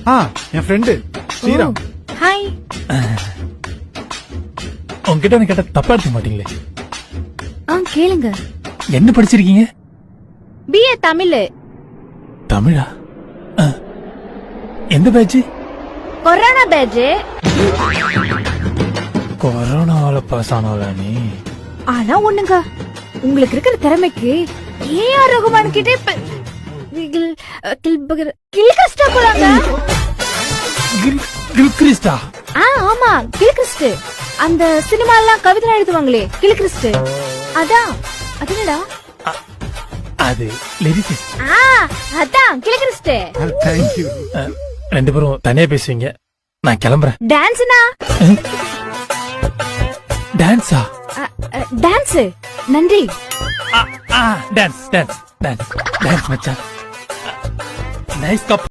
என் friend Sriram. Hi. உங்ககிட்ட கேட்ட தப்பா எடுத்துக்க மாட்டீங்களே? கேளுங்க. என்ன படிச்சிருக்கீங்க? BA தமிழ். தமிழா? எந்த பேட்ச்? Corona batch. கொரோனாவால பாஸ் ஆனவளா நீ? ஆனா ஒண்ணுங்க, உங்களுக்கு இருக்கிற திறமைக்கு AR ரகுமான் கிட்ட கில்கிறிஸ்டா போறாங்க. கில்கிறிஸ்டா? ஆமா, கில்கிறிஸ்ட். அந்த சினிமா எல்லாம் கவிதை எழுதுவாங்களே, கில்கிறிஸ்ட். அதான் அதுடா. அது லிரிசிஸ்ட். அதான் கில்கிறிஸ்ட். Thank you. ரெண்டு பேரும் தனியா பேசுவீங்க, நான் கிளம்புறேன். டான்ஸ்னா? டான்ஸா? டான்ஸ். நன்றி. டான்ஸ் டான்ஸ் டான்ஸ் டான்ஸ் மச்சான். Nice cup.